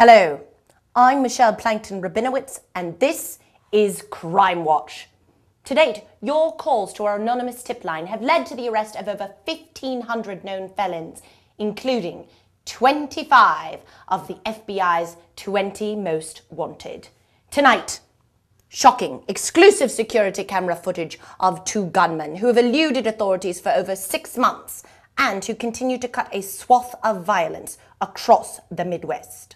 Hello, I'm Michelle Plankton-Rabinowitz, and this is Crime Watch. To date, your calls to our anonymous tip line have led to the arrest of over 1,500 known felons, including 25 of the FBI's 20 most wanted. Tonight, shocking, exclusive security camera footage of two gunmen who have eluded authorities for over 6 months and who continue to cut a swath of violence across the Midwest.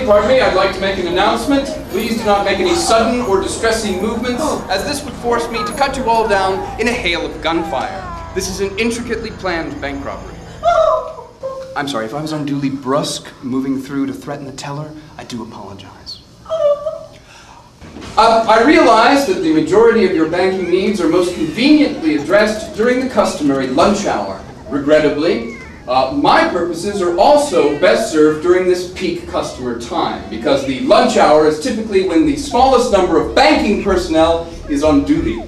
Pardon me, I'd like to make an announcement. Please do not make any sudden or distressing movements, as this would force me to cut you all down in a hail of gunfire. This is an intricately planned bank robbery. I'm sorry, if I was unduly brusque, moving through to threaten the teller, I do apologize. I realize that the majority of your banking needs are most conveniently addressed during the customary lunch hour. Regrettably, my purposes are also best served during this peak customer time, because the lunch hour is typically when the smallest number of banking personnel is on duty.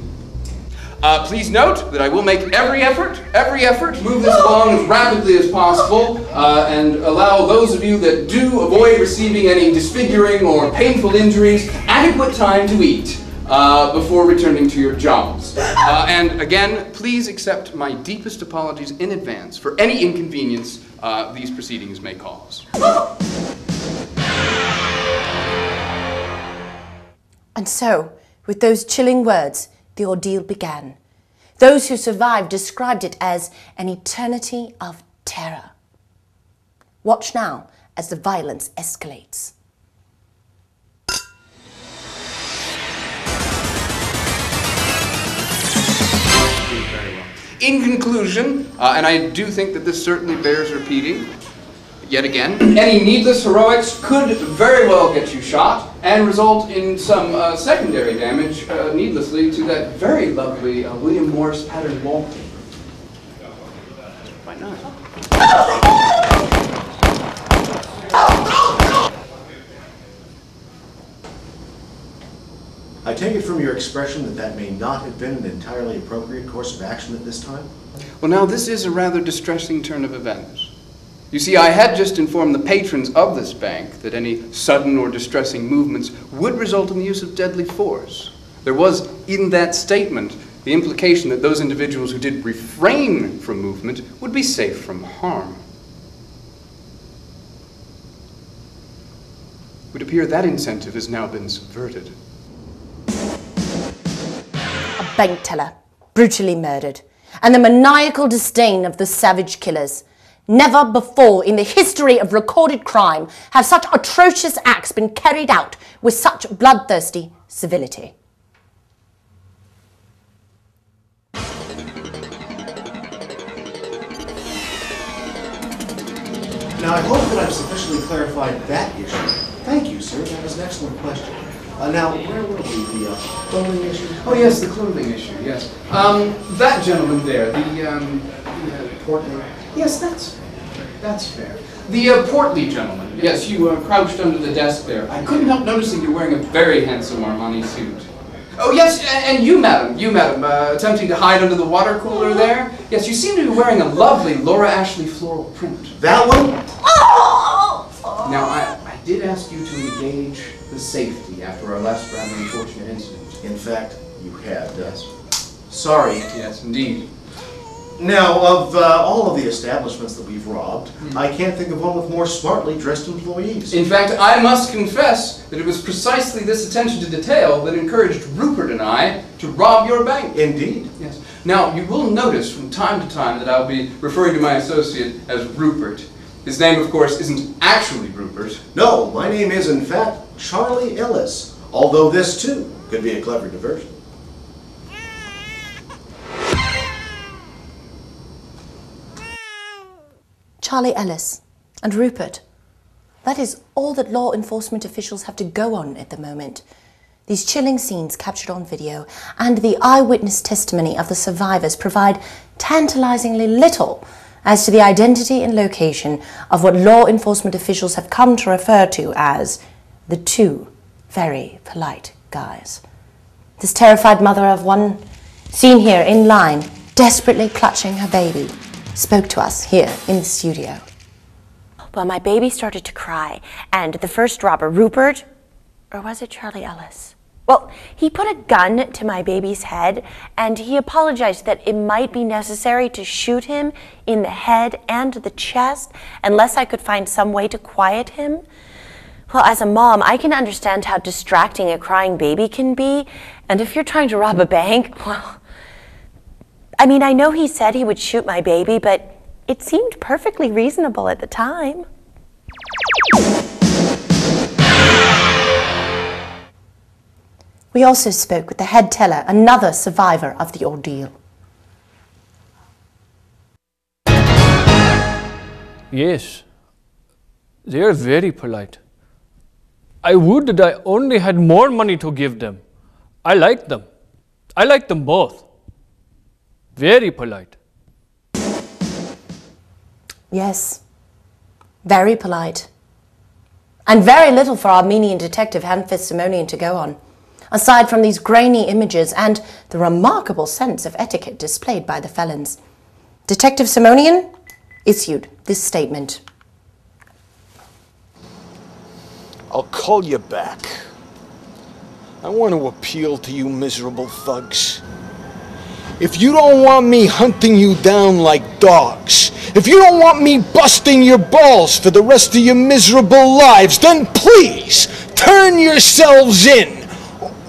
Please note that I will make every effort, move this along as rapidly as possible, and allow those of you that do avoid receiving any disfiguring or painful injuries adequate time to eat before returning to your jobs. And again, please accept my deepest apologies in advance for any inconvenience these proceedings may cause. And so, with those chilling words, the ordeal began. Those who survived described it as an eternity of terror. Watch now as the violence escalates. In conclusion, and I do think that this certainly bears repeating, yet again, any needless heroics could very well get you shot and result in some secondary damage needlessly to that very lovely William Morris patterned wallpaper. Why not? I take it from your expression that that may not have been an entirely appropriate course of action at this time? Well, now, this is a rather distressing turn of events. You see, I had just informed the patrons of this bank that any sudden or distressing movements would result in the use of deadly force. There was, in that statement, the implication that those individuals who did refrain from movement would be safe from harm. It would appear that incentive has now been subverted. A bank teller, brutally murdered, and the maniacal disdain of the savage killers. Never before in the history of recorded crime have such atrocious acts been carried out with such bloodthirsty civility. Now, I hope that I've sufficiently clarified that issue. Thank you, sir. That was an excellent question. Now, where will be the clothing issue? Oh, yes, the clothing issue, yes. That gentleman there, the Portly? Yes, that's fair. The portly gentleman. Yes, you crouched under the desk there. I couldn't help noticing you're wearing a very handsome Armani suit. Oh, yes, and you, madam, attempting to hide under the water cooler there. Yes, you seem to be wearing a lovely Laura Ashley floral print. That one? Now, I did ask you to engage the safety after our last rather unfortunate incident. In fact, you had. Yes. Sorry. Yes, indeed. Now, of all of the establishments that we've robbed, I can't think of one with more smartly dressed employees. In fact, I must confess that it was precisely this attention to detail that encouraged Rupert and I to rob your bank. Indeed. Yes. Now, you will notice from time to time that I'll be referring to my associate as Rupert. His name, of course, isn't actually Rupert. No, my name is, in fact, Charlie Ellis, although this, too, could be a clever diversion. Charlie Ellis and Rupert. That is all that law enforcement officials have to go on at the moment. These chilling scenes captured on video and the eyewitness testimony of the survivors provide tantalizingly little as to the identity and location of what law enforcement officials have come to refer to as the two very polite guys. This terrified mother of one seen here in line, desperately clutching her baby, spoke to us here in the studio. Well, my baby started to cry, and the first robber, Rupert, or was it Charlie Ellis? Well, he put a gun to my baby's head, and he apologized that it might be necessary to shoot him in the head and the chest unless I could find some way to quiet him. Well, as a mom, I can understand how distracting a crying baby can be, and if you're trying to rob a bank, well, I mean, I know he said he would shoot my baby, but it seemed perfectly reasonable at the time. We also spoke with the head teller, another survivor of the ordeal. Yes, they are very polite. I would that I only had more money to give them. I like them. I like them both. Very polite. Yes, very polite. And very little for Armenian detective Hanfist Simonian to go on, aside from these grainy images and the remarkable sense of etiquette displayed by the felons. Detective Simonian issued this statement. I'll call you back. I want to appeal to you miserable thugs. If you don't want me hunting you down like dogs, if you don't want me busting your balls for the rest of your miserable lives, then please turn yourselves in.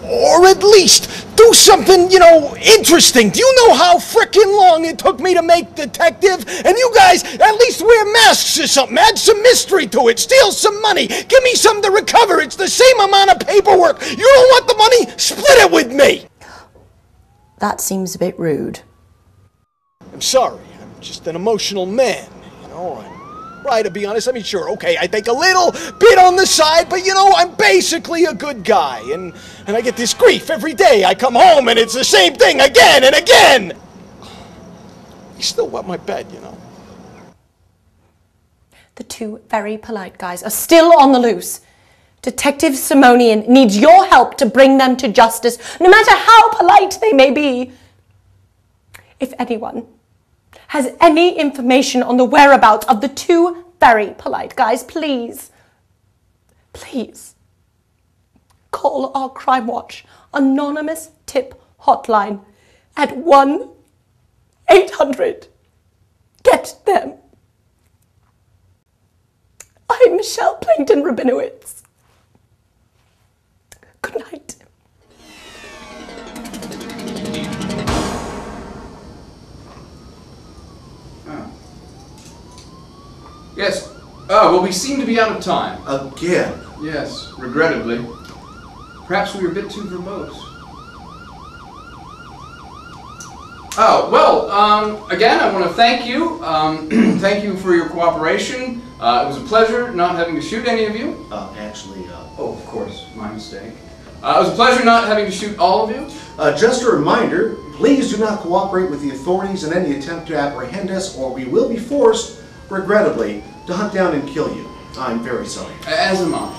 Or at least do something, interesting. Do you know how frickin' long it took me to make detective? And you guys at least wear masks or something. Add some mystery to it. Steal some money. Give me something to recover. It's the same amount of paperwork. You don't want the money? Split it with me. That seems a bit rude. I'm sorry. I'm just an emotional man. I'm right, to be honest. I mean, sure, okay, I think a little bit on the side, but I'm basically a good guy. And I get this grief every day. I come home and it's the same thing again and again. He still wet my bed, The two very polite guys are still on the loose. Detective Simonian needs your help to bring them to justice, no matter how polite they may be. If anyone has any information on the whereabouts of the two very polite guys, please call our Crime Watch anonymous tip hotline at 1-800-GET-THEM. I'm Michelle Plankton Rabinowitz. Good night. Yes. Well, we seem to be out of time. Again? Yes, regrettably. Perhaps we were a bit too verbose. Again, I want to thank you. Thank you for your cooperation. It was a pleasure not having to shoot any of you. Oh, of course, my mistake. It was a pleasure not having to shoot all of you. Just a reminder, please do not cooperate with the authorities in any attempt to apprehend us, or we will be forced, regrettably, to hunt down and kill you. I'm very sorry. As am I.